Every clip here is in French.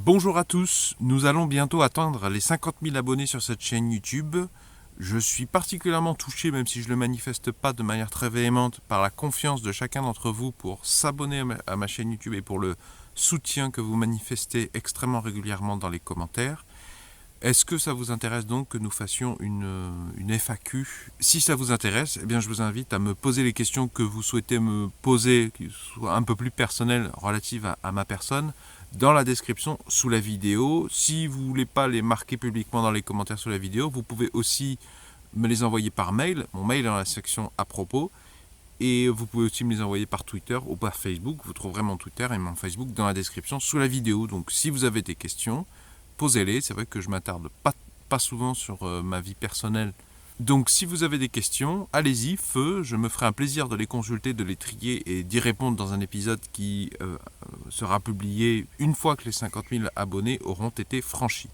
Bonjour à tous, nous allons bientôt atteindre les 50 000 abonnés sur cette chaîne YouTube. Je suis particulièrement touché, même si je ne le manifeste pas de manière très véhémente, par la confiance de chacun d'entre vous pour s'abonner à ma chaîne YouTube et pour le soutien que vous manifestez extrêmement régulièrement dans les commentaires. Est-ce que ça vous intéresse donc que nous fassions une FAQ? Si ça vous intéresse, eh bien je vous invite à me poser les questions que vous souhaitez me poser, qui soient un peu plus personnelles, relatives à ma personne, dans la description sous la vidéo. Si vous ne voulez pas les marquer publiquement dans les commentaires sous la vidéo, vous pouvez aussi me les envoyer par mail. Mon mail est dans la section à propos. Et vous pouvez aussi me les envoyer par Twitter ou par Facebook. Vous trouverez mon Twitter et mon Facebook dans la description sous la vidéo. Donc si vous avez des questions, posez-les. C'est vrai que je m'attarde pas souvent sur ma vie personnelle. Donc si vous avez des questions, allez-y, feu. Je me ferai un plaisir de les consulter, de les trier et d'y répondre dans un épisode qui sera publié une fois que les 50 000 abonnés auront été franchis.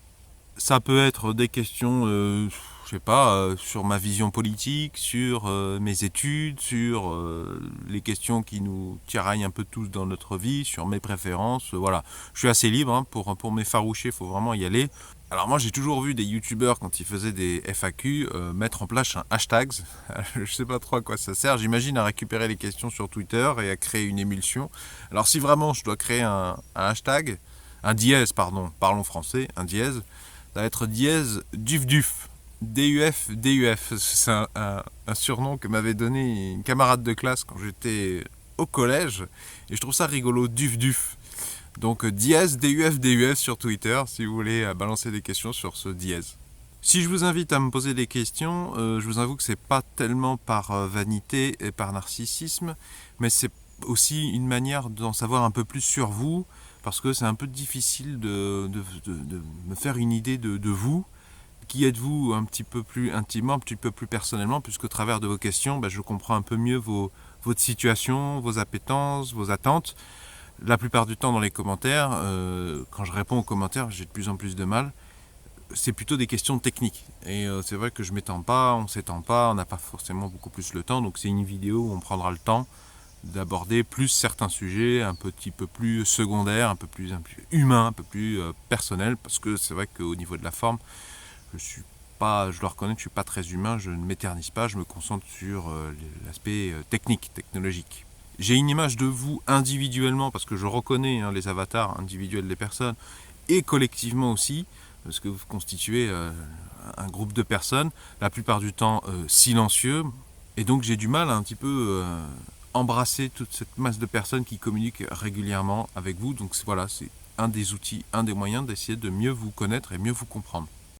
Ça peut être des questions, je sais pas, sur ma vision politique, sur mes études, sur les questions qui nous tiraillent un peu tous dans notre vie, sur mes préférences, voilà. Je suis assez libre, hein, pour m'effaroucher, il faut vraiment y aller. Alors moi j'ai toujours vu des youtubeurs quand ils faisaient des FAQ mettre en place un hashtag. Je sais pas trop à quoi ça sert, j'imagine à récupérer les questions sur Twitter et à créer une émulsion. Alors si vraiment je dois créer un hashtag, un dièse pardon, parlons français, un dièse, ça va être dièse dufduf. DUF, DUF, c'est un surnom que m'avait donné une camarade de classe quand j'étais au collège, et je trouve ça rigolo, dufduf. Donc dièse, DUF, DUF sur Twitter, si vous voulez balancer des questions sur ce dièse. Si je vous invite à me poser des questions, je vous avoue que c'est pas tellement par vanité et par narcissisme, mais c'est aussi une manière d'en savoir un peu plus sur vous, parce que c'est un peu difficile de me faire une idée de vous. Qui êtes-vous un petit peu plus intimement, un petit peu plus personnellement, puisqu'au travers de vos questions, je comprends un peu mieux votre situation, vos appétences, vos attentes. La plupart du temps dans les commentaires, quand je réponds aux commentaires, j'ai de plus en plus de mal. C'est plutôt des questions techniques. Et c'est vrai que je m'étends pas, on s'étend pas, on n'a pas forcément beaucoup plus le temps. Donc c'est une vidéo où on prendra le temps d'aborder plus certains sujets un petit peu plus secondaires, un peu plus humains, un peu plus personnels. Parce que c'est vrai qu'au niveau de la forme, je dois reconnaître, je suis pas très humain, je ne m'éternise pas, je me concentre sur l'aspect technique, technologique. J'ai une image de vous individuellement, parce que je reconnais les avatars individuels des personnes, et collectivement aussi, parce que vous constituez un groupe de personnes, la plupart du temps silencieux, et donc j'ai du mal à un petit peu embrasser toute cette masse de personnes qui communiquent régulièrement avec vous. Donc voilà, c'est un des outils, un des moyens d'essayer de mieux vous connaître et mieux vous comprendre.